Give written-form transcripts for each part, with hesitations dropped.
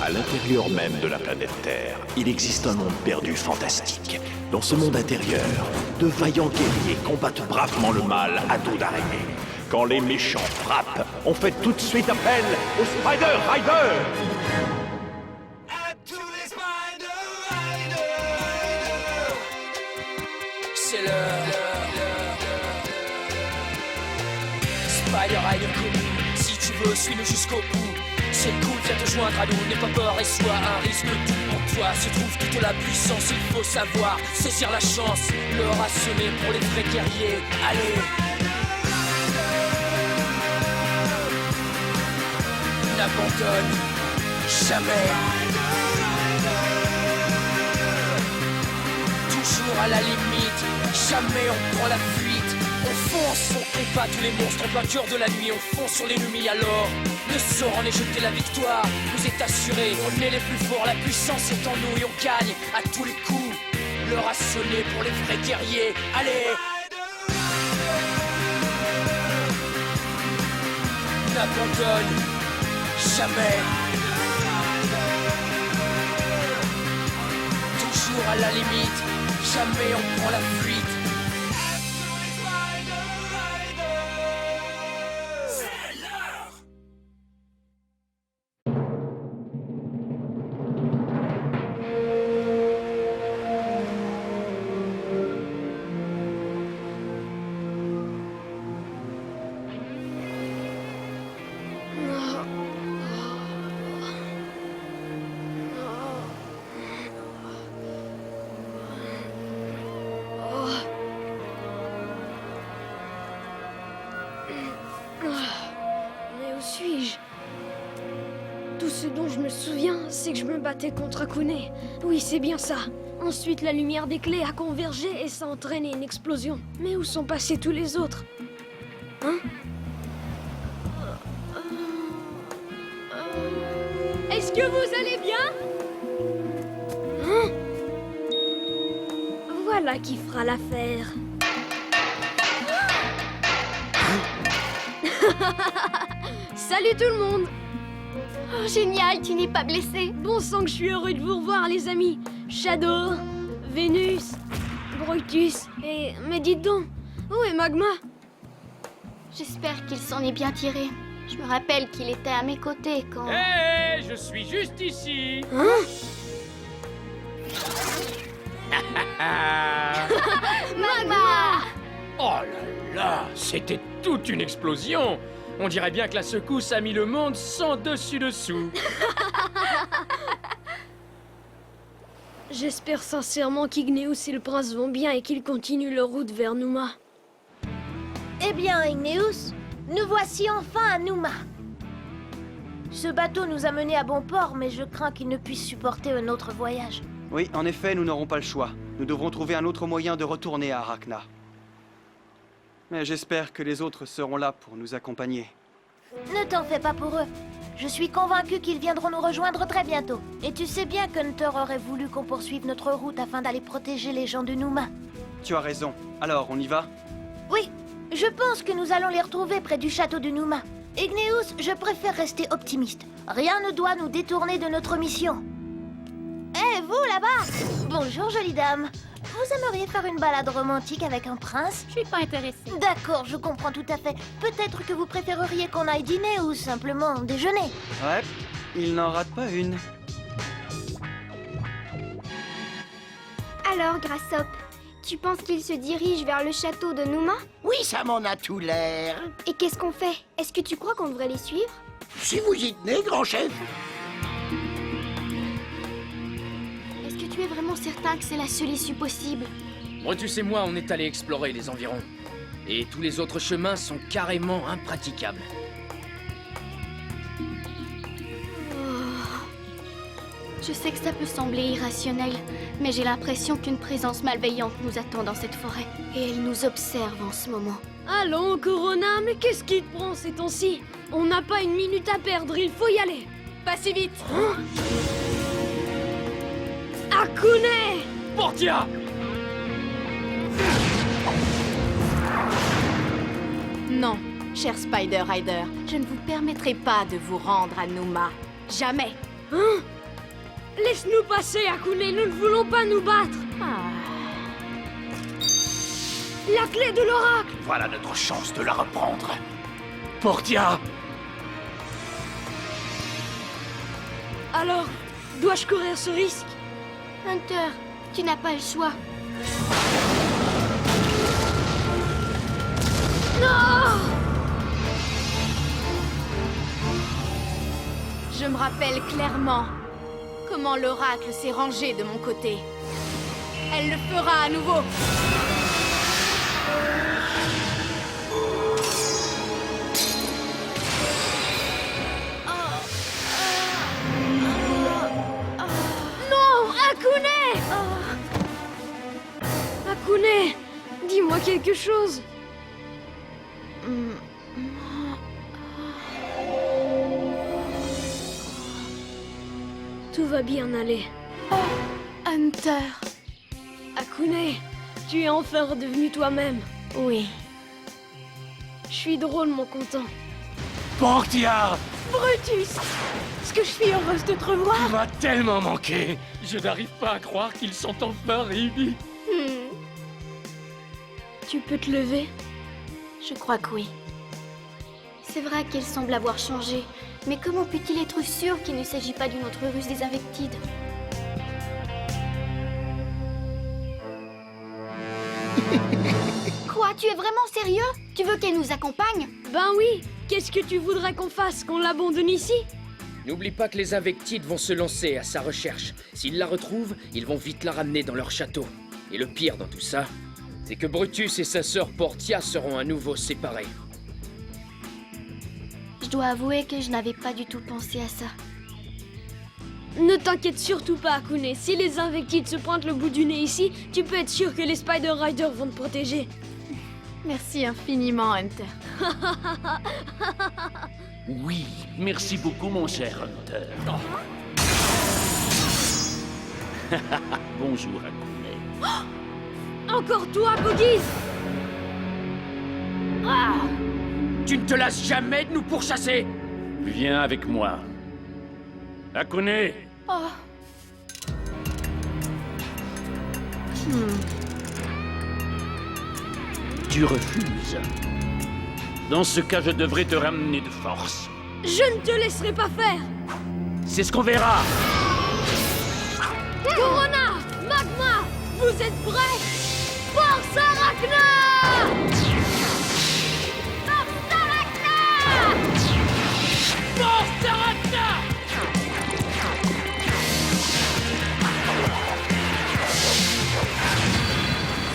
À l'intérieur même de la planète Terre, il existe un monde perdu fantastique. Dans ce monde intérieur, de vaillants guerriers combattent bravement le mal à dos d'araignée. Quand les méchants frappent, on fait tout de suite appel au Spider Rider. C'est l'heure. Spider Rider commune, si tu veux, suis-le jusqu'au bout. C'est cool, viens te joindre à nous, n'aie pas peur et sois un risque. Tout en toi se trouve toute la puissance, il faut savoir saisir la chance. L'heure a sonné pour les vrais guerriers, allez. N'abandonne jamais. Toujours à la limite, jamais on prend la fuite. On fonce, on combat tous les monstres en plein cœur de la nuit. On fonce sur l'ennemi alors le sort en est jeté, la victoire nous est assurée. On est les plus forts, la puissance est en nous et on gagne à tous les coups. L'heure a sonné pour les vrais guerriers, allez. N'abandonne jamais. Toujours à la limite, jamais on prend la fuite. Mais où suis-je? Tout ce dont je me souviens, c'est que je me battais contre Akune. Oui, c'est bien ça. Ensuite, la lumière des clés a convergé et ça a entraîné une explosion. Mais où sont passés tous les autres? Hein? Est-ce que vous allez bien? Hein? Voilà qui fera l'affaire. Salut tout le monde! Oh, génial, tu n'es pas blessé. Bon sang que je suis heureux de vous revoir les amis. Shadow, Vénus, Brutus et... Mais dites donc, où est Magma? J'espère qu'il s'en est bien tiré. Je me rappelle qu'il était à mes côtés quand... Hé, je suis juste ici. Hein? Magma! Oh là là, c'était toute une explosion. On dirait bien que la secousse a mis le monde sans dessus-dessous. J'espère sincèrement qu'Igneus et le prince vont bien et qu'ils continuent leur route vers Numa. Eh bien, Igneus, nous voici enfin à Numa. Ce bateau nous a menés à bon port, mais je crains qu'il ne puisse supporter un autre voyage. Oui, en effet, nous n'aurons pas le choix. Nous devrons trouver un autre moyen de retourner à Arachna. Mais j'espère que les autres seront là pour nous accompagner. Ne t'en fais pas pour eux. Je suis convaincue qu'ils viendront nous rejoindre très bientôt. Et tu sais bien que Hunter aurait voulu qu'on poursuive notre route afin d'aller protéger les gens de Numa. Tu as raison. Alors, on y va? Oui, je pense que nous allons les retrouver près du château de Numa. Igneus, je préfère rester optimiste. Rien ne doit nous détourner de notre mission. Hé, vous là-bas! Bonjour, jolie dame. Vous aimeriez faire une balade romantique avec un prince? Je suis pas intéressée. D'accord, je comprends tout à fait. Peut-être que vous préféreriez qu'on aille dîner ou simplement déjeuner. Ouais, il n'en rate pas une. Alors, Grassop, tu penses qu'il se dirige vers le château de Numa? Oui, ça m'en a tout l'air. Et qu'est-ce qu'on fait? Est-ce que tu crois qu'on devrait les suivre? Si vous y tenez, grand chef. Est-ce que tu es vraiment certain que c'est la seule issue possible? Brutus et moi, on est allés explorer les environs. Et tous les autres chemins sont carrément impraticables. Je sais que ça peut sembler irrationnel, mais j'ai l'impression qu'une présence malveillante nous attend dans cette forêt. Et elle nous observe en ce moment. Allons, Corona, mais qu'est-ce qui te prend ces temps-ci? On n'a pas une minute à perdre, il faut y aller. Pas si vite. Hein? Akune! Portia! Non, cher Spider Rider, je ne vous permettrai pas de vous rendre à Numa. Jamais. Hein? Laisse-nous passer, Akune, nous ne voulons pas nous battre. La clé de l'oracle. Voilà notre chance de la reprendre. Portia! Alors, dois-je courir ce risque? Hunter, tu n'as pas le choix. Non! Je me rappelle clairement comment l'oracle s'est rangé de mon côté. Elle le fera à nouveau. Non, Akune! Akune, dis-moi quelque chose. Tout va bien aller. Hunter. Akune, tu es enfin redevenu toi-même. Oui. Je suis drôlement content. Portia! Brutus! Est-ce que je suis heureuse de te revoir? Tu m'as tellement manqué. Je n'arrive pas à croire qu'ils sont enfin réunis. Tu peux te lever? Je crois que oui. C'est vrai qu'il semble avoir changé, mais comment peut-il être sûr qu'il ne s'agit pas d'une autre ruse des Invectides? Quoi? Tu es vraiment sérieux? Tu veux qu'elle nous accompagne? Ben oui. Qu'est-ce que tu voudrais qu'on fasse? Qu'on l'abandonne ici? N'oublie pas que les Invectides vont se lancer à sa recherche. S'ils la retrouvent, ils vont vite la ramener dans leur château. Et le pire dans tout ça, c'est que Brutus et sa sœur Portia seront à nouveau séparés. Je dois avouer que je n'avais pas du tout pensé à ça. Ne t'inquiète surtout pas, Akune. Si les Invectides se pointent le bout du nez ici, tu peux être sûr que les Spider Riders vont te protéger. Merci infiniment, Hunter. Oui, merci beaucoup, mon cher Hunter. Bonjour, Akune. Encore toi, Boogies! Tu ne te lasses jamais de nous pourchasser! Viens avec moi. Akune! Tu refuses. Dans ce cas, je devrais te ramener de force. Je ne te laisserai pas faire! C'est ce qu'on verra. Corona! Magma! Vous êtes prêts? Force Arachna! Force Arachna! Force Arachna!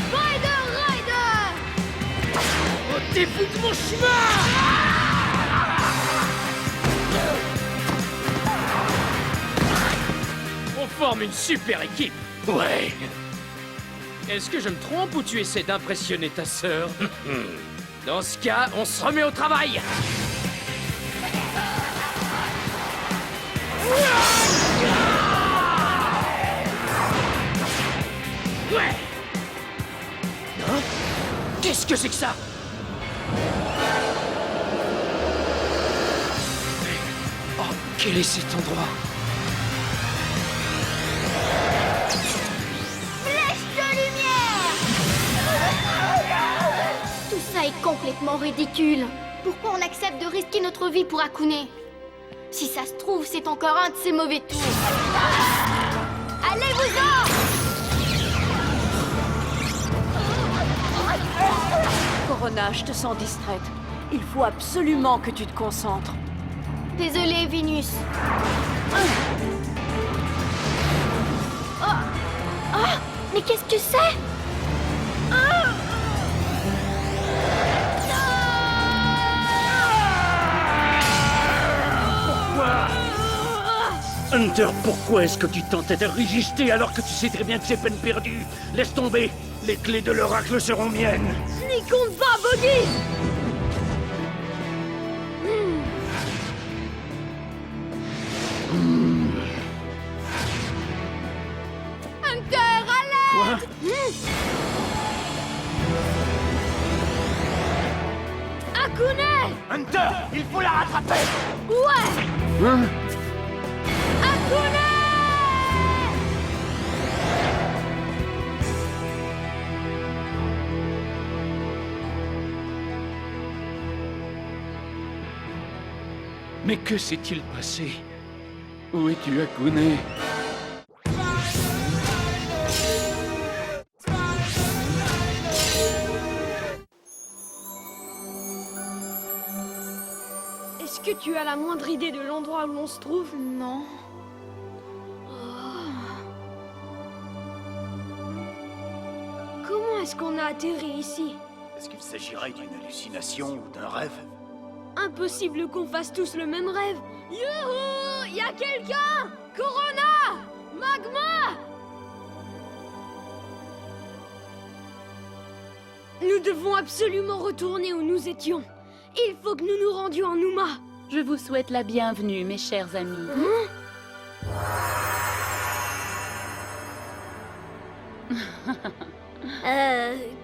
Spider Rider! Ôtez-vous de mon chemin! On forme une super équipe! Ouais. Est-ce que je me trompe ou tu essaies d'impressionner ta sœur? Dans ce cas, on se remet au travail! Ouais! Hein? Qu'est-ce que c'est que ça? Oh, quel est cet endroit? Tout ça est complètement ridicule. Pourquoi on accepte de risquer notre vie pour Akune? Si ça se trouve, c'est encore un de ces mauvais tours. Allez-vous-en! Corona, je te sens distraite. Il faut absolument que tu te concentres. Désolée, Vénus. Mais qu'est-ce que c'est? Hunter, pourquoi est-ce que tu tentes de résister alors que tu sais très bien que c'est peine perdue? Laisse tomber. Les clés de l'oracle seront miennes. N'y compte pas, Boogies! Hunter, allez! Akune! Hunter, il faut la rattraper. Ouais! Hein? Akune! Mais que s'est-il passé? Où es-tu, Akune? Est-ce que tu as la moindre idée de l'endroit où l'on se trouve? Non. Comment est-ce qu'on a atterri ici? Est-ce qu'il s'agirait d'une hallucination ou d'un rêve? Impossible qu'on fasse tous le même rêve. Youhou! Y a quelqu'un? Corona! Magma! Nous devons absolument retourner où nous étions. Il faut que nous nous rendions à Numa. Je vous souhaite la bienvenue, mes chers amis.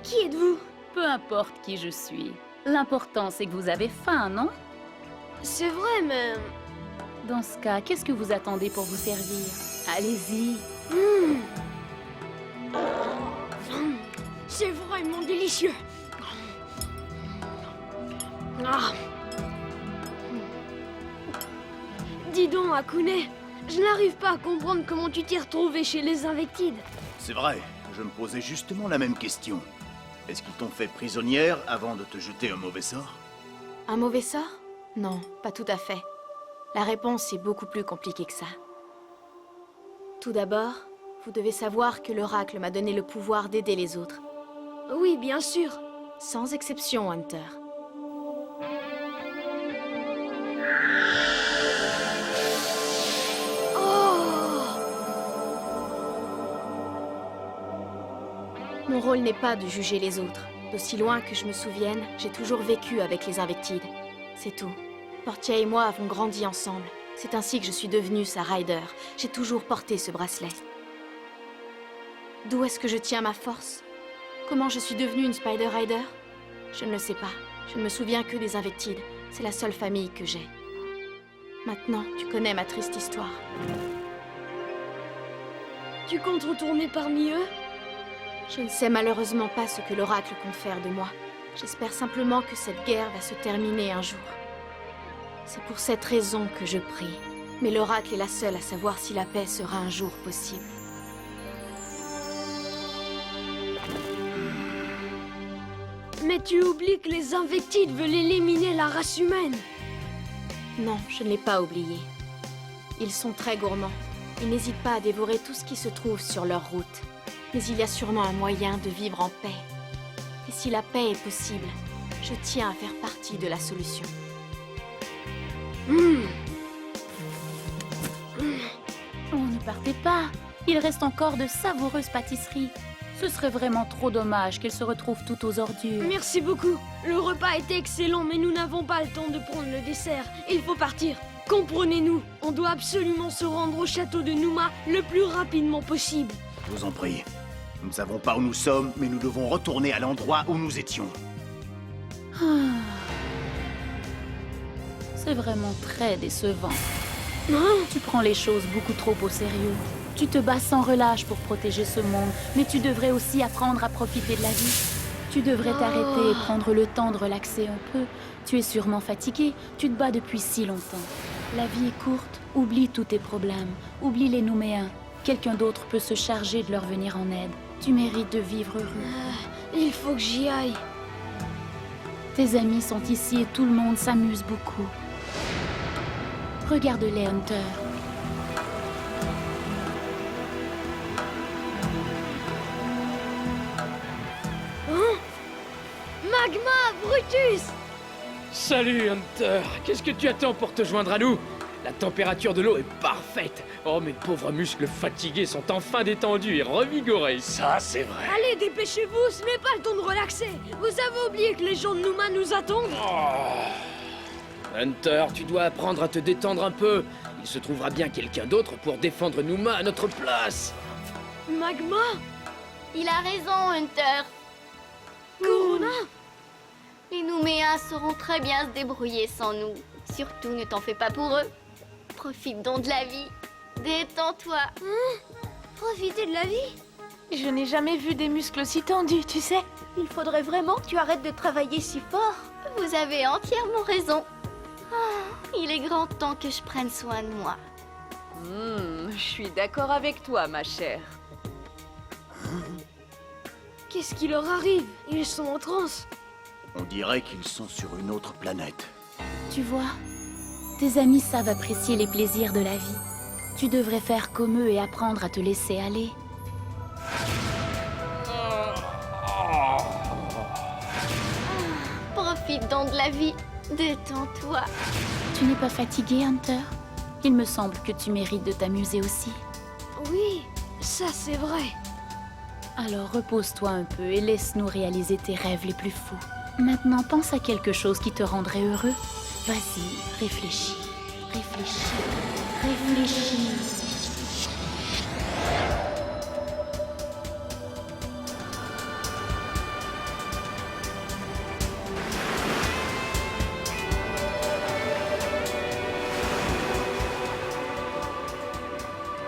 Qui êtes-vous? Peu importe qui je suis. L'important, c'est que vous avez faim, non? C'est vrai, mais... Dans ce cas, qu'est-ce que vous attendez pour vous servir? Allez-y. C'est vraiment délicieux. Ah. Dis donc, Akune, je n'arrive pas à comprendre comment tu t'es retrouvé chez les Invectides. C'est vrai, je me posais justement la même question. Est-ce qu'ils t'ont fait prisonnière avant de te jeter un mauvais sort? Un mauvais sort? Non, pas tout à fait. La réponse est beaucoup plus compliquée que ça. Tout d'abord, vous devez savoir que l'oracle m'a donné le pouvoir d'aider les autres. Oui, bien sûr. Sans exception, Hunter. Mon rôle n'est pas de juger les autres. D'aussi loin que je me souvienne, j'ai toujours vécu avec les Invectides. C'est tout. Portia et moi avons grandi ensemble. C'est ainsi que je suis devenue sa rider. J'ai toujours porté ce bracelet. D'où est-ce que je tiens ma force? Comment je suis devenue une Spider Rider? Je ne le sais pas. Je ne me souviens que des Invectides. C'est la seule famille que j'ai. Maintenant, tu connais ma triste histoire. Tu comptes retourner parmi eux? Je ne sais malheureusement pas ce que l'oracle compte faire de moi. J'espère simplement que cette guerre va se terminer un jour. C'est pour cette raison que je prie. Mais l'oracle est la seule à savoir si la paix sera un jour possible. Mais tu oublies que les Invectides veulent éliminer la race humaine. Non, je ne l'ai pas oublié. Ils sont très gourmands. Ils n'hésitent pas à dévorer tout ce qui se trouve sur leur route. Mais il y a sûrement un moyen de vivre en paix. Et si la paix est possible, je tiens à faire partie de la solution. Oh, ne partez pas. Il reste encore de savoureuses pâtisseries. Ce serait vraiment trop dommage qu'elles se retrouvent toutes aux ordures. Merci beaucoup. Le repas était excellent, mais nous n'avons pas le temps de prendre le dessert. Il faut partir. Comprenez-nous, on doit absolument se rendre au château de Numa le plus rapidement possible. Je vous en prie. Nous ne savons pas où nous sommes, mais nous devons retourner à l'endroit où nous étions. C'est vraiment très décevant. Tu prends les choses beaucoup trop au sérieux. Tu te bats sans relâche pour protéger ce monde, mais tu devrais aussi apprendre à profiter de la vie. Tu devrais t'arrêter et prendre le temps de relaxer un peu. Tu es sûrement fatigué, tu te bats depuis si longtemps. La vie est courte, oublie tous tes problèmes, oublie les Nouméens. Quelqu'un d'autre peut se charger de leur venir en aide. Tu mérites de vivre heureux. Il faut que j'y aille. Tes amis sont ici et tout le monde s'amuse beaucoup. Regarde-les, Hunter. Magma, Brutus! Salut, Hunter. Qu'est-ce que tu attends pour te joindre à nous? La température de l'eau est parfaite. Oh, mes pauvres muscles fatigués sont enfin détendus et revigorés. Ça, c'est vrai. Allez, dépêchez-vous, ce n'est pas le temps de relaxer. Vous avez oublié que les gens de Numa nous attendent? Hunter, tu dois apprendre à te détendre un peu. Il se trouvera bien quelqu'un d'autre pour défendre Numa à notre place. Magma? Il a raison, Hunter. Corona? Les Nouméens sauront très bien se débrouiller sans nous. Surtout, ne t'en fais pas pour eux. Profite donc de la vie. Détends-toi. Profiter de la vie? Je n'ai jamais vu des muscles si tendus, tu sais. Il faudrait vraiment que tu arrêtes de travailler si fort. Vous avez entièrement raison. Il est grand temps que je prenne soin de moi. Je suis d'accord avec toi, ma chère. Qu'est-ce qui leur arrive? Ils sont en transe. On dirait qu'ils sont sur une autre planète. Tu vois, tes amis savent apprécier les plaisirs de la vie. Tu devrais faire comme eux et apprendre à te laisser aller. Profite donc de la vie. Détends-toi. Tu n'es pas fatigué, Hunter? Il me semble que tu mérites de t'amuser aussi. Oui, ça c'est vrai. Alors repose-toi un peu et laisse-nous réaliser tes rêves les plus fous. Maintenant, pense à quelque chose qui te rendrait heureux. Vas-y, réfléchis. Réfléchis. Réfléchis.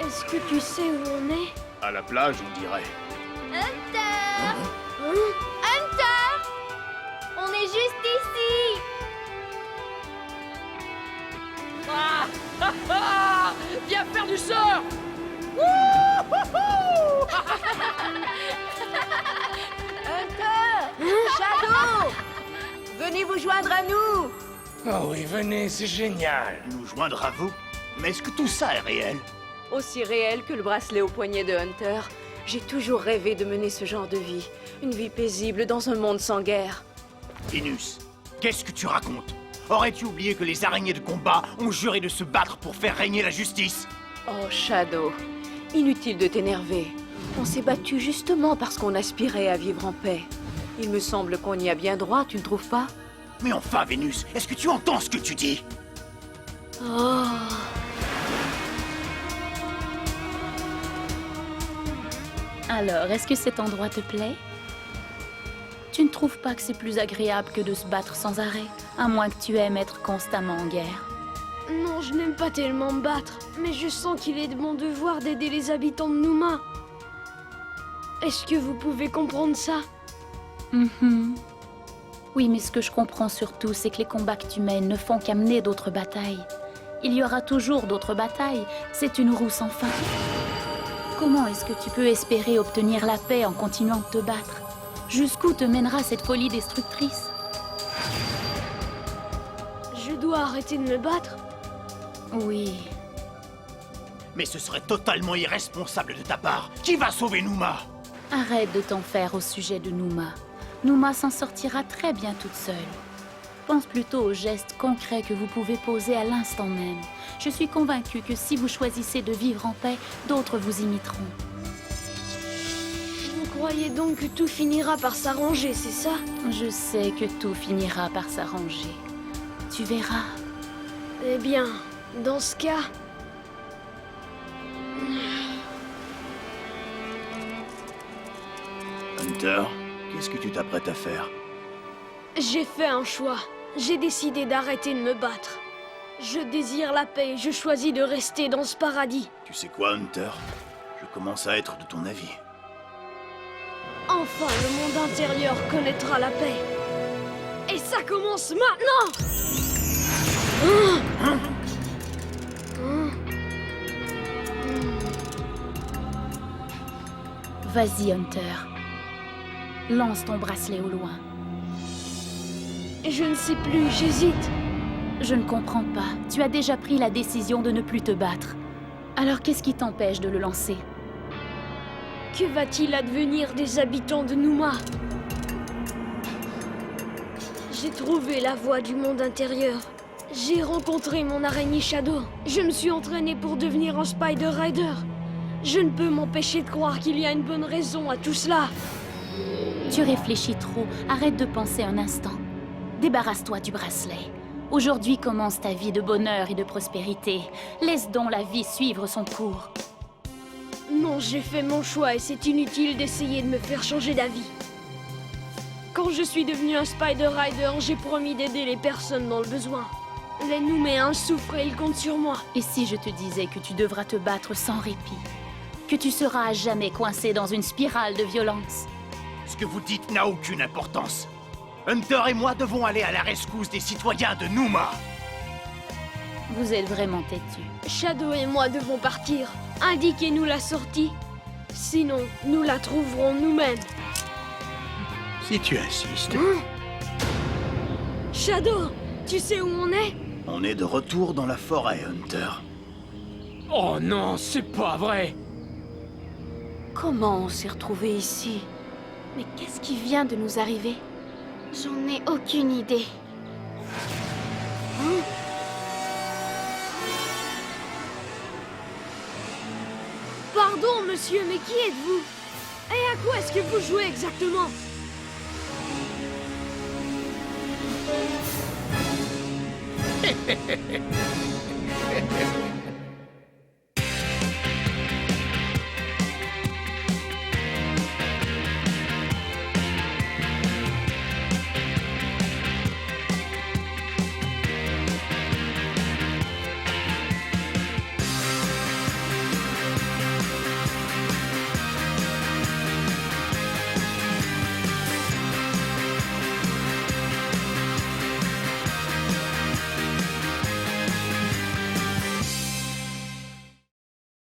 Est-ce que tu sais où on est? À la plage, on dirait. Hunter! Hunter! On est juste ici! Viens faire du surf! Hunter! Shadow! Venez vous joindre à nous! Oh oui, venez, c'est génial. Nous joindre à vous? Mais est-ce que tout ça est réel? Aussi réel que le bracelet au poignet de Hunter, j'ai toujours rêvé de mener ce genre de vie. Une vie paisible dans un monde sans guerre. Vénus, qu'est-ce que tu racontes? Aurais-tu oublié que les araignées de combat ont juré de se battre pour faire régner la justice? Oh, Shadow, inutile de t'énerver. On s'est battu justement parce qu'on aspirait à vivre en paix. Il me semble qu'on y a bien droit, tu ne trouves pas? Mais enfin, Vénus, est-ce que tu entends ce que tu dis? Oh. Alors, est-ce que cet endroit te plaît? Tu ne trouves pas que c'est plus agréable que de se battre sans arrêt, à moins que tu aimes être constamment en guerre? Non, je n'aime pas tellement me battre, mais je sens qu'il est de mon devoir d'aider les habitants de Nouma. Est-ce que vous pouvez comprendre ça? Oui, mais ce que je comprends surtout, c'est que les combats que tu mènes ne font qu'amener d'autres batailles. Il y aura toujours d'autres batailles, c'est une roue sans fin. Comment est-ce que tu peux espérer obtenir la paix en continuant de te battre? Jusqu'où te mènera cette folie destructrice? Je dois arrêter de me battre? Oui. Mais ce serait totalement irresponsable de ta part. Qui va sauver Nouma? Arrête de t'en faire au sujet de Nouma. Nouma s'en sortira très bien toute seule. Pense plutôt aux gestes concrets que vous pouvez poser à l'instant même. Je suis convaincue que si vous choisissez de vivre en paix, d'autres vous imiteront. Vous croyez donc que tout finira par s'arranger, c'est ça? Je sais que tout finira par s'arranger. Tu verras. Eh bien, dans ce cas... Hunter, qu'est-ce que tu t'apprêtes à faire? J'ai fait un choix. J'ai décidé d'arrêter de me battre. Je désire la paix et je choisis de rester dans ce paradis. Tu sais quoi, Hunter? Je commence à être de ton avis. Enfin, le monde intérieur connaîtra la paix. Et ça commence maintenant! Vas-y, Hunter. Lance ton bracelet au loin. Je ne sais plus, j'hésite. Je ne comprends pas. Tu as déjà pris la décision de ne plus te battre. Alors qu'est-ce qui t'empêche de le lancer? Que va-t-il advenir des habitants de Nouma? J'ai trouvé la voie du monde intérieur. J'ai rencontré mon araignée Shadow. Je me suis entraîné pour devenir un Spider Rider. Je ne peux m'empêcher de croire qu'il y a une bonne raison à tout cela. Tu réfléchis trop. Arrête de penser un instant. Débarrasse-toi du bracelet. Aujourd'hui commence ta vie de bonheur et de prospérité. Laisse donc la vie suivre son cours. Non, j'ai fait mon choix et c'est inutile d'essayer de me faire changer d'avis. Quand je suis devenu un Spider Rider, j'ai promis d'aider les personnes dans le besoin. Les Nouméens souffrent et ils comptent sur moi. Et si je te disais que tu devras te battre sans répit? Que tu seras à jamais coincé dans une spirale de violence? Ce que vous dites n'a aucune importance. Hunter et moi devons aller à la rescousse des citoyens de Nouma. Vous êtes vraiment têtu. Shadow et moi devons partir. Indiquez-nous la sortie. Sinon, nous la trouverons nous-mêmes. Si tu insistes. Shadow, tu sais où on est? On est de retour dans la forêt, Hunter. Oh non, c'est pas vrai! Comment on s'est retrouvés ici? Mais qu'est-ce qui vient de nous arriver? J'en ai aucune idée. Pardon, monsieur, mais qui êtes-vous? Et à quoi est-ce que vous jouez exactement?